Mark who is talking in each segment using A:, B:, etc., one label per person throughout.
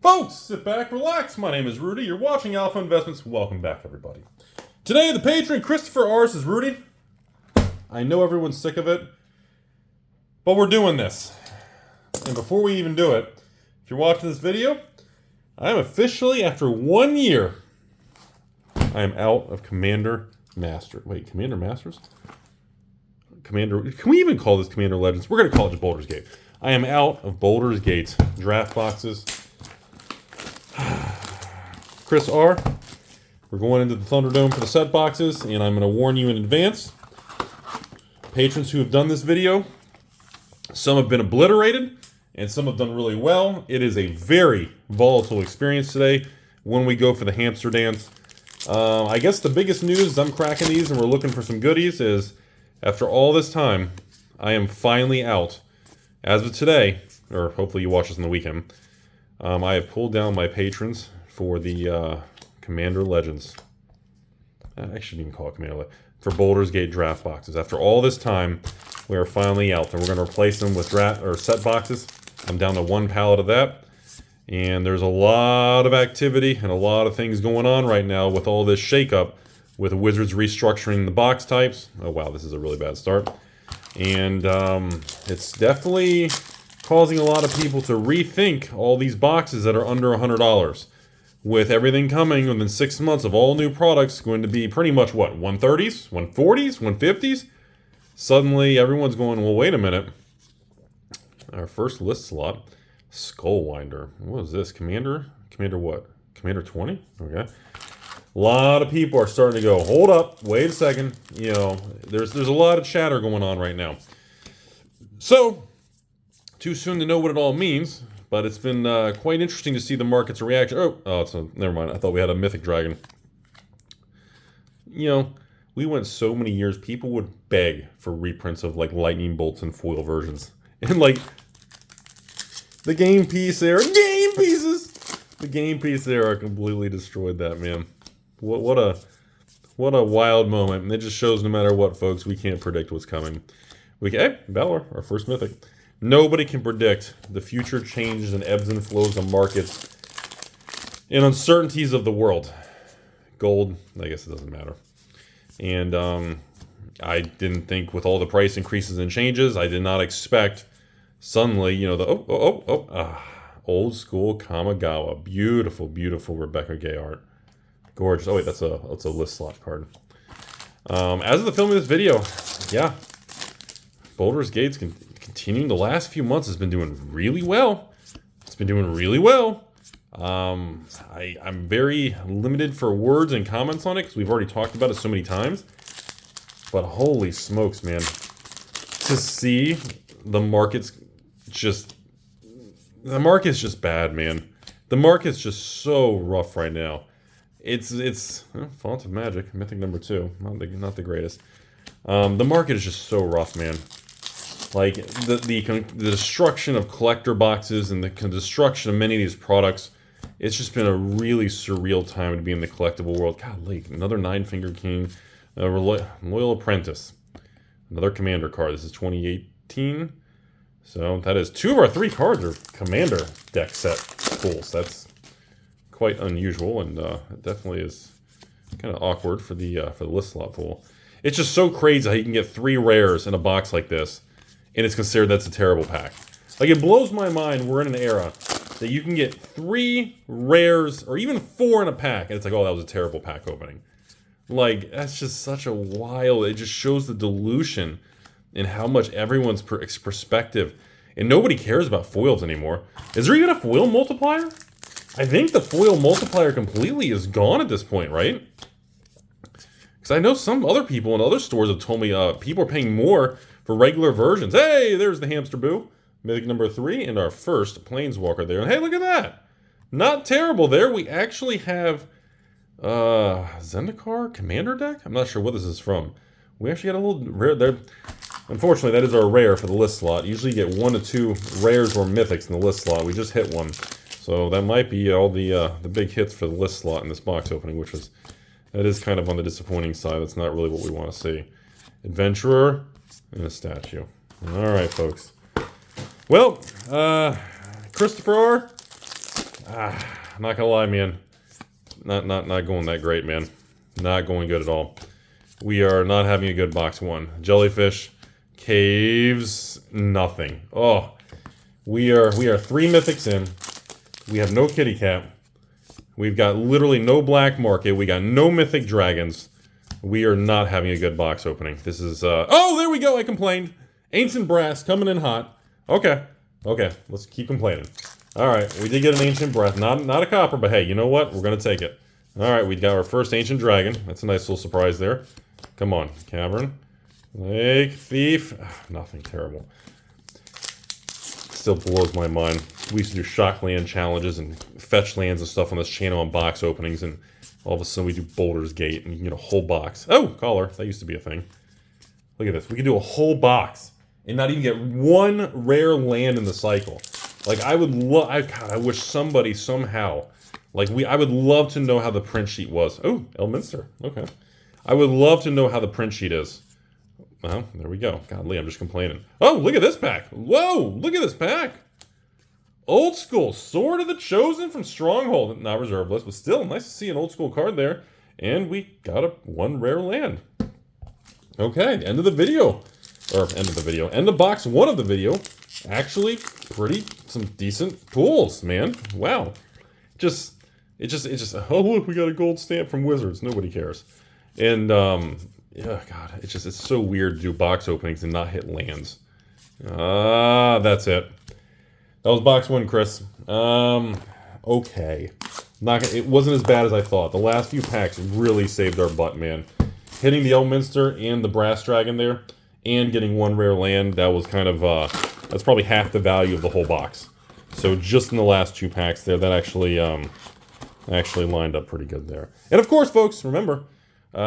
A: Folks, sit back, relax. My name is Rudy. You're watching Alpha Investments. Welcome back, everybody. Today, the patron, Christopher R. says, Rudy, I know everyone's sick of it, but we're doing this. And before we even do it, if you're watching this video, I am officially, after 1 year, I am out of Commander Master. Wait, Commander Masters? Commander, can we even call this Commander Legends? We're going to call it just Baldur's Gate. I am out of Baldur's Gate draft boxes. Chris R., we're going into the Thunderdome for the set boxes, and I'm going to warn you in advance. Patrons who have done this video, some have been obliterated, and some have done really well. It is a very volatile experience today when we go for the hamster dance. I guess the biggest news is I'm cracking these and we're looking for some goodies is, after all this time, I am finally out. As of today, or hopefully you watch this on the weekend, I have pulled down my patrons for the Commander Legends. I shouldn't even call it Commander Legends. For Baldur's Gate draft boxes. After all this time, we are finally out. And we're going to replace them with draft or set boxes. I'm down to one pallet of that. And there's a lot of activity and a lot of things going on right now with all this shakeup with Wizards restructuring the box types. Oh wow, this is a really bad start. And it's definitely causing a lot of people to rethink all these boxes that are under $100. With everything coming within 6 months of all new products going to be pretty much what, 130s, 140s, 150s? Suddenly everyone's going, well, wait a minute. Our first list slot, Skullwinder. What is this? Commander what? Commander 20? Okay. A lot of people are starting to go, hold up, wait a second. You know, there's a lot of chatter going on right now. So, too soon to know what it all means, but it's been quite interesting to see the market's reaction. Never mind. I thought we had a Mythic Dragon. You know, we went so many years, people would beg for reprints of like lightning bolts and foil versions. And like, the game piece there, the game piece there completely destroyed that, man. What a wild moment. And it just shows no matter what, folks, we can't predict what's coming. Hey, Baldur, our first Mythic. Nobody can predict the future changes and ebbs and flows of markets and uncertainties of the world. Gold, I guess it doesn't matter. And I didn't think with all the price increases and changes, I did not expect suddenly, you know, the old school Kamigawa. Beautiful, beautiful Rebecca Gay art. Gorgeous. Oh wait, that's a list slot card. As of the filming of this video, yeah, Baldur's Gate's continuing. The last few months has been doing really well. It's been doing really well. I'm very limited for words and comments on it because we've already talked about it so many times. But holy smokes, man. To see the market's just bad, man. The market's just so rough right now. It's Font of Magic, Mythic number 2, not the greatest. The market is just so rough, man. Like the destruction of collector boxes and the destruction of many of these products. It's just been a really surreal time to be in the collectible world. Golly, another Nine-Fingered King, Loyal Apprentice, another Commander card. This is 2018. So that is 2 of our 3 cards are Commander deck set pulls. That's quite unusual, and it definitely is kind of awkward for the list slot pool. It's just so crazy how you can get 3 rares in a box like this, and it's considered that's a terrible pack. Like, it blows my mind we're in an era that you can get 3 rares, or even 4 in a pack, and it's like, oh, that was a terrible pack opening. Like, that's just such a wild, it just shows the dilution in how much everyone's perspective, and nobody cares about foils anymore. Is there even a foil multiplier? I think the foil multiplier completely is gone at this point, right? Because I know some other people in other stores have told me people are paying more for regular versions. Hey, there's the Hamster Boo. Mythic number 3 and our first Planeswalker there. And hey, look at that. Not terrible there. We actually have Zendikar Commander deck? I'm not sure what this is from. We actually got a little rare there. Unfortunately, that is our rare for the list slot. Usually you get 1 to 2 rares or mythics in the list slot. We just hit one. So that might be all the big hits for the list slot in this box opening, which is, that is kind of on the disappointing side. That's not really what we want to see. Adventurer and a statue. All right, folks. Well, Christopher R., Not gonna lie, man. Not going that great, man. Not going good at all. We are not having a good box one. Jellyfish, caves, nothing. Oh, we are 3 mythics in. We have no kitty cat. We've got literally no black market. We got no mythic dragons. We are not having a good box opening. This is oh, there we go. I complained. Ancient brass coming in hot. Okay. Let's keep complaining. All right, we did get an ancient brass. Not a copper, but hey, you know what? We're gonna take it. All right, we got our first ancient dragon. That's a nice little surprise there. Come on, cavern, lake, thief. Nothing terrible. Still blows my mind. We used to do shock land challenges and fetch lands and stuff on this channel on box openings, and all of a sudden we do Baldur's Gate and you can get a whole box. Oh, collar. That used to be a thing. Look at this. We could do a whole box and not even get one rare land in the cycle. Like, I would love... God, I wish somebody somehow... Like, I would love to know how the print sheet was. Oh, Elminster. Okay. I would love to know how the print sheet is. Well, there we go. Godly, I'm just complaining. Oh, look at this pack. Whoa, look at this pack. Old school. Sword of the Chosen from Stronghold. Not reserve list, but still nice to see an old school card there. And we got one rare land. Okay, end of the video. Or end of the video. End of box 1 of the video. Actually, some decent pulls, man. Wow. It just, oh look, we got a gold stamp from Wizards. Nobody cares. And, yeah, God, it's so weird to do box openings and not hit lands. That's it. That was box 1, Chris. Okay. It wasn't as bad as I thought. The last few packs really saved our butt, man. Hitting the Elminster and the Brass Dragon there, and getting one rare land, that was kind of, that's probably half the value of the whole box. So just in the last 2 packs there, that actually lined up pretty good there. And of course, folks, remember, you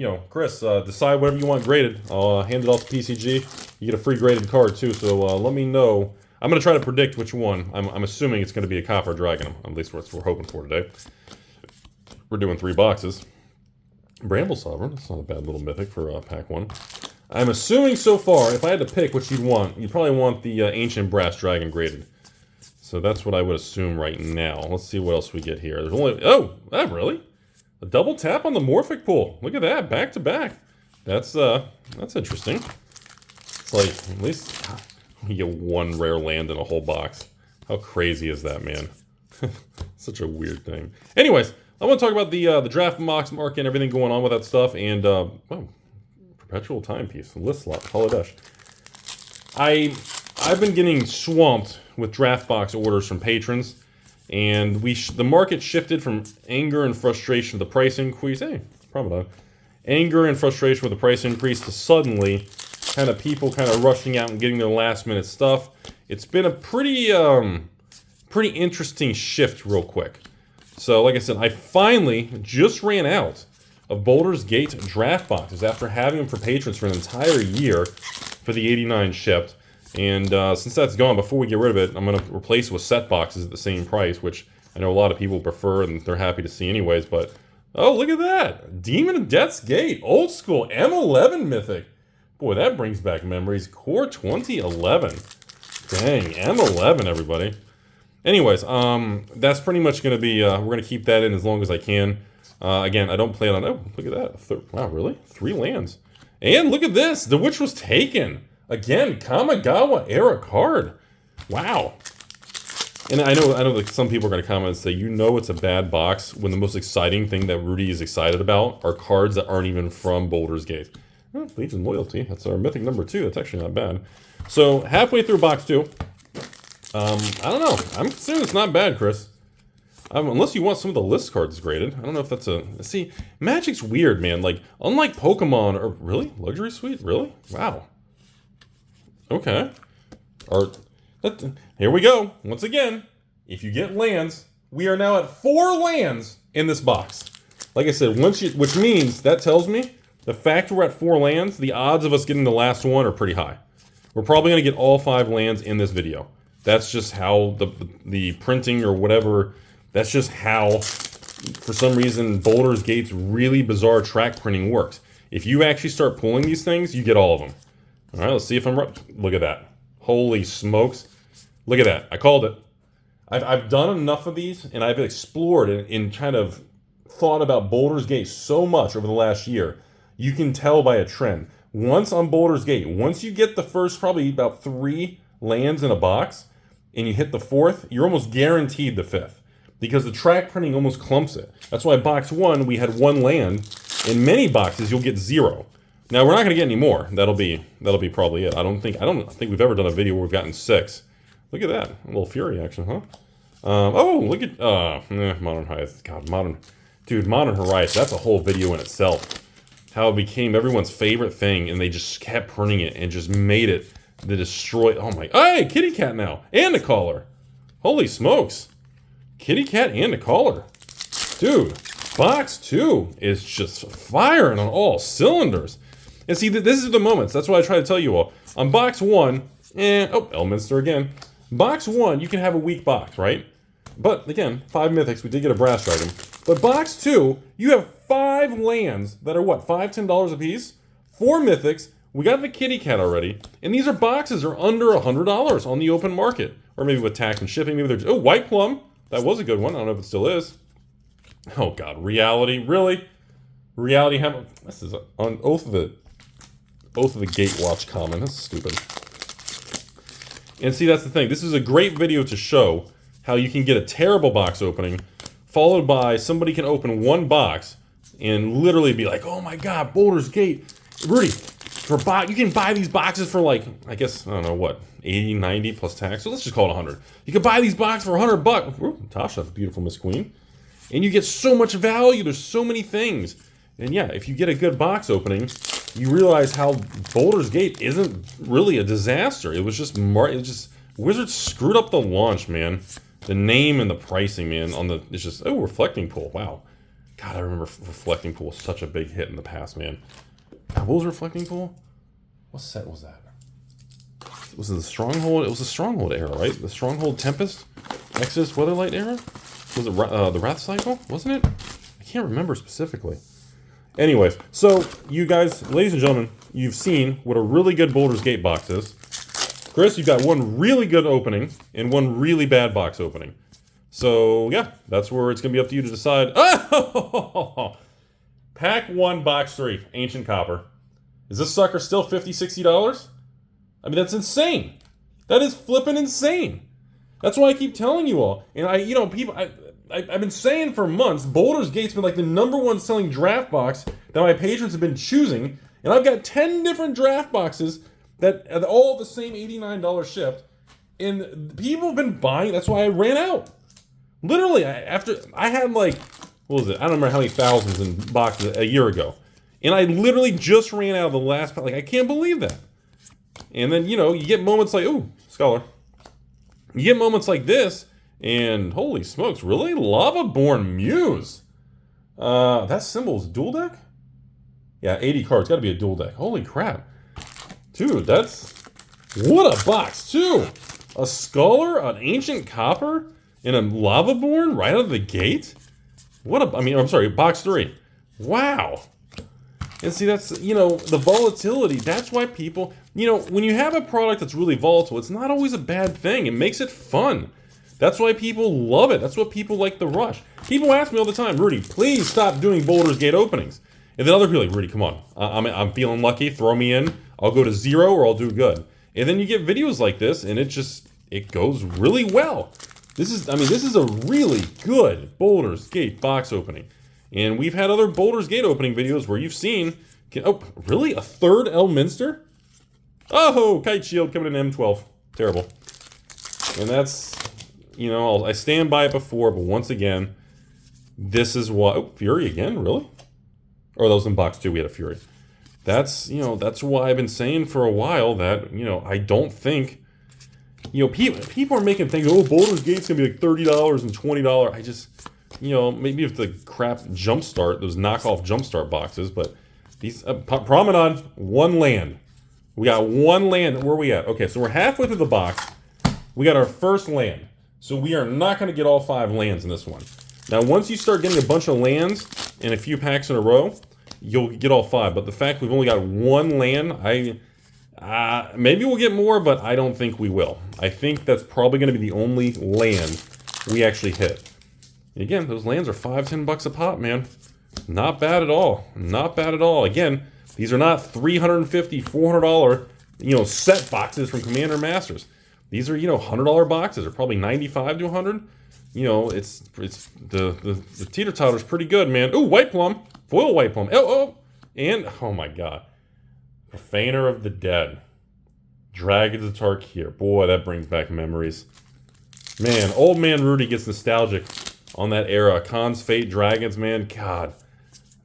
A: know, Chris, decide whatever you want graded. I'll hand it off to PCG. You get a free graded card too, so let me know. I'm going to try to predict which one. I'm assuming it's going to be a Copper Dragon, at least what we're hoping for today. We're doing 3 boxes. Bramble Sovereign, that's not a bad little mythic for pack 1. I'm assuming so far, if I had to pick what you'd probably want the Ancient Brass Dragon graded. So that's what I would assume right now. Let's see what else we get here. There's only... Oh, really? A double tap on the Morphic Pool. Look at that, back to back. That's interesting. It's like, at least you get one rare land in a whole box. How crazy is that, man? Such a weird thing. Anyways, I want to talk about the draft box market and everything going on with that stuff. And, oh, Perpetual Timepiece, list slot, Holodesh. I've been getting swamped with draft box orders from patrons, and the market shifted from anger and frustration with the price increase. Hey, Promenade. Anger and frustration with the price increase to suddenly people rushing out and getting their last minute stuff. It's been a pretty interesting shift real quick. So like I said, I finally just ran out of Baldur's Gate draft boxes after having them for patrons for an entire year for the 89 shipped. And since that's gone, before we get rid of it, I'm going to replace it with set boxes at the same price, which I know a lot of people prefer and they're happy to see anyways. But, oh, look at that. Demon of Death's Gate. Old school M11 Mythic. Boy, that brings back memories. Core 2011. Dang, M11, everybody. Anyways, that's pretty much going to be, we're going to keep that in as long as I can. Again, I don't plan on, oh, look at that. Wow, really? 3 lands. And look at this. The Witch Was Taken. Again, Kamigawa era card. Wow. And I know that some people are going to comment and say, you know it's a bad box when the most exciting thing that Rudy is excited about are cards that aren't even from Baldur's Gate. Oh, Legion Loyalty. That's our mythic number 2. That's actually not bad. So, halfway through box 2. I don't know. I'm assuming it's not bad, Chris. Unless you want some of the list cards graded. I don't know if that's a... See, Magic's weird, man. Like, unlike Pokemon or... Really? Luxury Suite? Really? Wow. Okay. Here we go. Once again, if you get lands, we are now at 4 lands in this box. Like I said, which means, that tells me, the fact we're at 4 lands, the odds of us getting the last one are pretty high. We're probably going to get all 5 lands in this video. That's just how the printing or whatever, that's just how, for some reason, Baldur's Gate's really bizarre track printing works. If you actually start pulling these things, you get all of them. All right, let's see if I'm right. Look at that. Holy smokes. Look at that. I called it. I've done enough of these, and I've explored and kind of thought about Baldur's Gate so much over the last year. You can tell by a trend. Once on Baldur's Gate, once you get the first probably about 3 lands in a box, and you hit the 4th, you're almost guaranteed the 5th. Because the track printing almost clumps it. That's why box 1, we had 1 land. In many boxes, you'll get 0. Now, we're not going to get any more. That'll be probably it. I don't think we've ever done a video where we've gotten 6. Look at that. A little Fury action, huh? Oh, look at... Modern Horizons. God, Modern Horizons. That's a whole video in itself. How it became everyone's favorite thing, and they just kept printing it and just made it the destroy... Oh my... Hey, kitty cat now! And a collar! Holy smokes! Kitty cat and a collar. Dude, box 2 is just firing on all cylinders. And see, this is the moments. That's what I try to tell you all. On box 1, Elminster again. Box 1, you can have a weak box, right? But again, 5 mythics, we did get a brass dragon. But box 2, you have 5 lands that are what, $5, $10 a piece? 4 mythics, we got the kitty cat already, and these are boxes that are under $100 on the open market. Or maybe with tax and shipping, maybe they're... Oh, White Plum! That was a good one. I don't know if it still is. Oh God, Reality, really? Reality have this is on Oath of the Gatewatch common. That's stupid. And see, that's the thing. This is a great video to show how you can get a terrible box opening, followed by somebody can open 1 box and literally be like, "Oh my God, Baldur's Gate, Rudy, you can buy these boxes for like, I guess I don't know what, 80, 90 plus tax. So let's just call it 100. You can buy these boxes for $100. Ooh, Tasha, beautiful Miss Queen. And you get so much value. There's so many things. And yeah, if you get a good box opening, you realize how Baldur's Gate isn't really a disaster. It was just Wizards screwed up the launch, man. The name and the pricing, man. It's just Reflecting Pool. Wow. God, I remember Reflecting Pool was such a big hit in the past, man. God, what was Reflecting Pool? What set was that? Was it the Stronghold? It was the Stronghold era, right? The Stronghold Tempest? Exodus Weatherlight era? Was it the Wrath Cycle? Wasn't it? I can't remember specifically. Anyways, so you guys, ladies and gentlemen, you've seen what a really good Baldur's Gate box is. Chris, you've got 1 really good opening and 1 really bad box opening. So, yeah, that's where it's going to be up to you to decide. Oh! Pack 1, box 3, Ancient Copper. Is this sucker still $50, $60? I mean, that's insane. That is flippin' insane. That's why I keep telling you all. And I've been saying for months, Baldur's Gate's been like the #1 selling draft box that my patrons have been choosing. And I've got 10 different draft boxes that are all the same $89 shipped. And people have been buying. That's why I ran out. Literally, I had like, what was it? I don't remember how many thousands in boxes a year ago. And I literally just ran out of the last, like, I can't believe that. And then, you get moments like, ooh, Scholar. You get moments like this, and holy smokes, really? Lavaborn Muse. That symbol is dual deck? Yeah, 80 cards. Got to be a dual deck. Holy crap. Dude, what a box, too. A Scholar, an Ancient Copper, and a Lavaborn right out of the gate? I'm sorry, box 3. Wow. And see, that's, the volatility. That's why people, when you have a product that's really volatile, it's not always a bad thing. It makes it fun. That's why people love it. That's what people like the rush. People ask me all the time, Rudy, please stop doing Baldur's Gate openings. And then other people are like, Rudy, come on. I'm feeling lucky. Throw me in. I'll go to 0 or I'll do good. And then you get videos like this, and it goes really well. This is a really good Baldur's Gate box opening. And we've had other Baldur's Gate opening videos where you've seen... Oh, really? A 3rd Elminster? Oh, Kite Shield coming in M12. Terrible. And that's... I stand by it before, but once again, this is what... Oh, Fury again? Really? Or that was in box 2, we had a Fury. That's why I've been saying for a while that, I don't think... people are making things, oh, Baldur's Gate's gonna be like $30 and $20. I just... maybe if the crap Jumpstart, those knockoff Jumpstart boxes, but these, Promenade, 1 land. We got 1 land, where are we at? Okay, so we're halfway through the box. We got our first land. So we are not going to get all 5 lands in this one. Now, once you start getting a bunch of lands in a few packs in a row, you'll get all 5. But the fact we've only got 1 land, Maybe we'll get more, but I don't think we will. I think that's probably going to be the only land we actually hit. Again, those lands are $5-10 a pop, man. Not bad at all. Not bad at all. Again, these are not $350, $400, set boxes from Commander Masters. These are, $100 boxes, or probably $95 to $100. It's the teeter-totter's pretty good, man. Ooh, white plum, foil white plum. And oh my God, Profaner of the Dead, Dragons of Tarkir. Boy, that brings back memories. Man, old man Rudy gets nostalgic on that era. Khan's Fate, Dragons, man. God,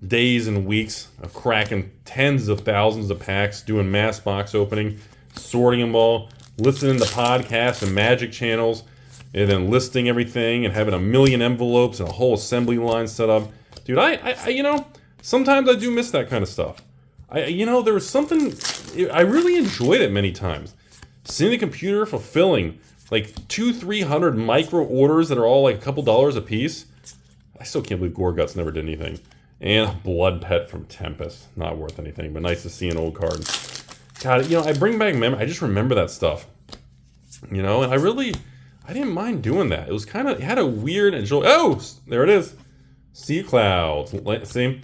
A: days and weeks of cracking tens of thousands of packs, doing mass box opening, sorting them all, listening to podcasts and Magic channels, and then listing everything and having a million envelopes and a whole assembly line set up. Dude, I sometimes I do miss that kind of stuff. There was something, I really enjoyed it many times. Seeing the computer fulfilling like 200-300 micro orders that are all like a couple dollars a piece. I still can't believe Gorguts never did anything. And Blood Pet from Tempest. Not worth anything, but nice to see an old card. God, I bring back memory. I just remember that stuff. And I didn't mind doing that. It was it had a weird enjoy. Oh, there it is. Sea Clouds. See,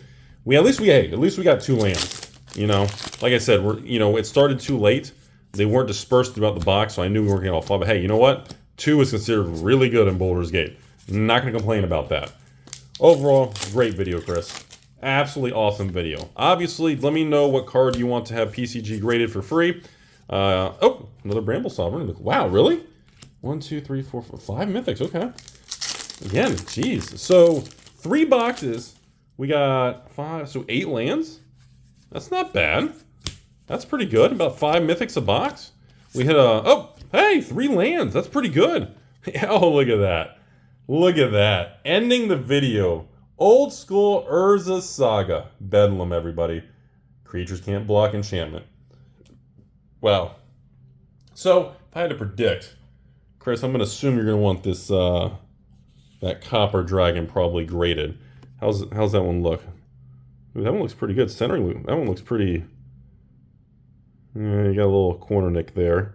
A: at least we got 2 lands. Like I said, it started too late. They weren't dispersed throughout the box, so I knew we weren't getting all 5. But hey, you know what? 2 is considered really good in Baldur's Gate. Not going to complain about that. Overall, great video, Chris. Absolutely awesome video. Obviously, let me know what card you want to have PCG graded for free. Another Bramble Sovereign. Wow, really? 1, 2, 3, 4, 5 mythics. Okay. Again, geez. So 3 boxes. We got 5, so 8 lands. That's not bad. That's pretty good. About 5 mythics a box. We hit hey, 3 lands. That's pretty good. Oh, look at that. Look at that. Ending the video. Old school Urza Saga. Bedlam, everybody. Creatures can't block enchantment. Wow. So, if I had to predict, Chris, I'm going to assume you're going to want this, that Copper Dragon probably graded. How's that one look? Ooh, that one looks pretty good. Centering, that one looks pretty... you got a little corner nick there.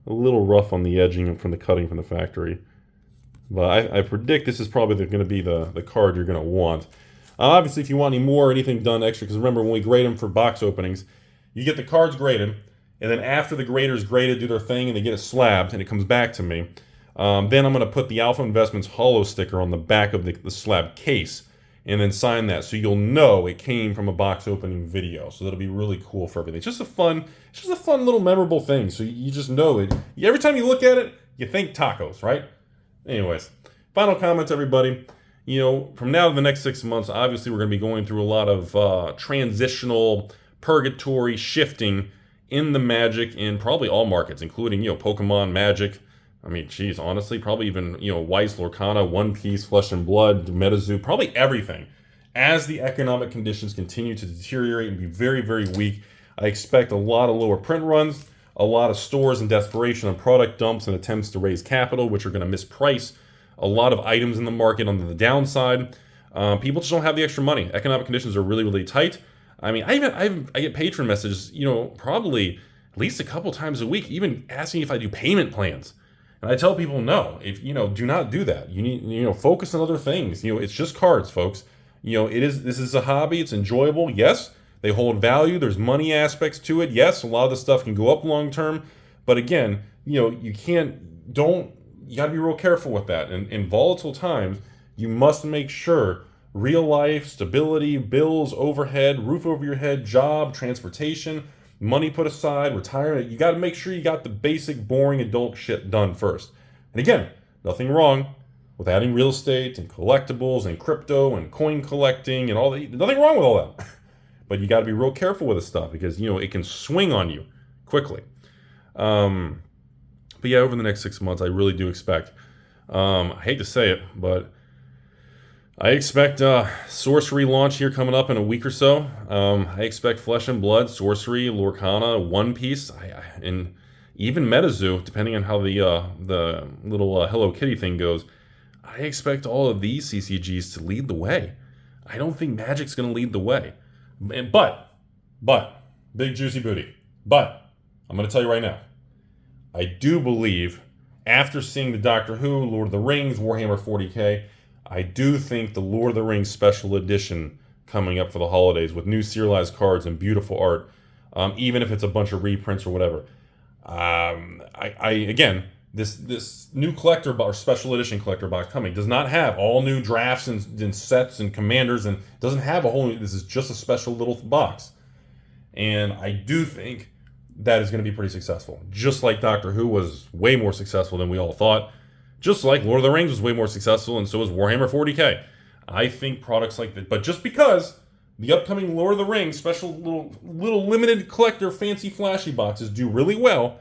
A: A little rough on the edging from the cutting from the factory. But I predict this is probably going to be the card you're going to want. Obviously, if you want any more or anything done extra, because remember, when we grade them for box openings, you get the cards graded, and then after the graders graded, do their thing, and they get it slabbed, and it comes back to me. Then I'm going to put the Alpha Investments holo sticker on the back of the slab case, and then sign that, so you'll know it came from a box opening video. So that'll be really cool for everything. It's just a fun little memorable thing. So you just know it. Every time you look at it, you think tacos, right? Anyways, final comments, everybody. From now to the next 6 months, obviously we're going to be going through a lot of transitional, purgatory shifting in the Magic in probably all markets, including, Pokemon, Magic. I mean, geez, honestly, probably even, Weiss, Lorcana, One Piece, Flesh and Blood, MetaZoo, probably everything. As the economic conditions continue to deteriorate and be very, very weak, I expect a lot of lower print runs, a lot of stores in desperation on product dumps and attempts to raise capital, which are going to misprice a lot of items in the market on the downside. People just don't have the extra money. Economic conditions are really, really tight. I mean, I get patron messages, probably at least a couple times a week, even asking if I do payment plans. And I tell people, no, do not do that. You need, focus on other things. It's just cards, folks. This is a hobby. It's enjoyable. Yes, they hold value. There's money aspects to it. Yes, a lot of the stuff can go up long term. But again, you got to be real careful with that. And in volatile times, you must make sure real life, stability, bills, overhead, roof over your head, job, transportation, money put aside, retirement. You got to make sure you got the basic, boring adult shit done first. And again, nothing wrong with adding real estate and collectibles and crypto and coin collecting and all that. Nothing wrong with all that. But you got to be real careful with this stuff because, it can swing on you quickly. But yeah, over the next 6 months, I really do expect, I hate to say it, but I expect Sorcery launch here coming up in a week or so. I expect Flesh and Blood, Sorcery, Lorcana, One Piece, and even MetaZoo, depending on how the little Hello Kitty thing goes. I expect all of these CCGs to lead the way. I don't think Magic's going to lead the way. But, big juicy booty. But I'm going to tell you right now. I do believe, after seeing the Doctor Who, Lord of the Rings, Warhammer 40K, I do think the Lord of the Rings Special Edition coming up for the holidays with new serialized cards and beautiful art, even if it's a bunch of reprints or whatever. Again, this new collector or special edition collector box coming does not have all new drafts and sets and commanders, and doesn't have a whole new, this is just a special little box. And I do think that is going to be pretty successful. Just like Doctor Who was way more successful than we all thought. Just like Lord of the Rings was way more successful, and so was Warhammer 40K. I think products like that, but just because the upcoming Lord of the Rings special little limited collector fancy flashy boxes do really well,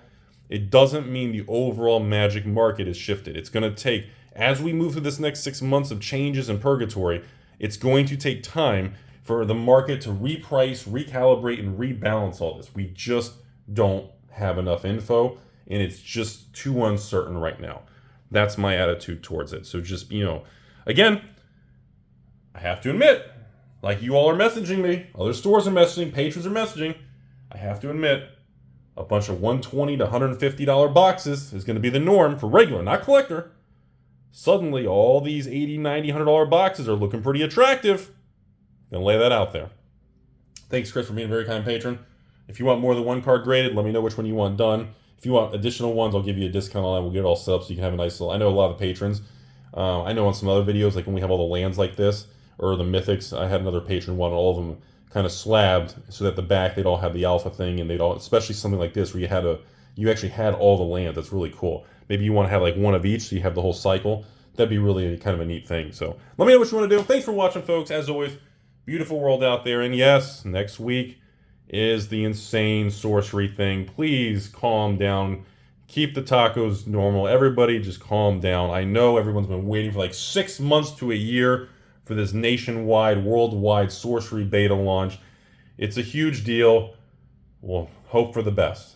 A: it doesn't mean the overall Magic market is shifted. It's going to take, as we move through this next 6 months of changes and purgatory, it's going to take time for the market to reprice, recalibrate, and rebalance all this. We just don't have enough info, and it's just too uncertain right now. That's my attitude towards it. So just, again, I have to admit, like you all are messaging me, other stores are messaging, patrons are messaging, I have to admit, a bunch of $120 to $150 boxes is going to be the norm for regular, not collector. Suddenly, all these $80, $90, $100 boxes are looking pretty attractive. Gonna lay that out there. Thanks, Chris, for being a very kind patron. If you want more than one card graded, let me know which one you want done. If you want additional ones, I'll give you a discount on that. We'll get it all set up so you can have a nice little... I know a lot of patrons. I know on some other videos, like when we have all the lands like this, or the mythics, I had another patron want all of them kind of slabbed so that the back, they'd all have the alpha thing, and they'd all... Especially something like this where you actually had all the lands. That's really cool. Maybe you want to have like one of each so you have the whole cycle. That'd be really kind of a neat thing. So let me know what you want to do. Thanks for watching, folks. As always, beautiful world out there. And yes, next week is the insane sorcery thing. Please calm down. Keep the tacos normal. Everybody just calm down. I know everyone's been waiting for like 6 months to a year for this nationwide, worldwide sorcery beta launch. It's a huge deal. We'll hope for the best.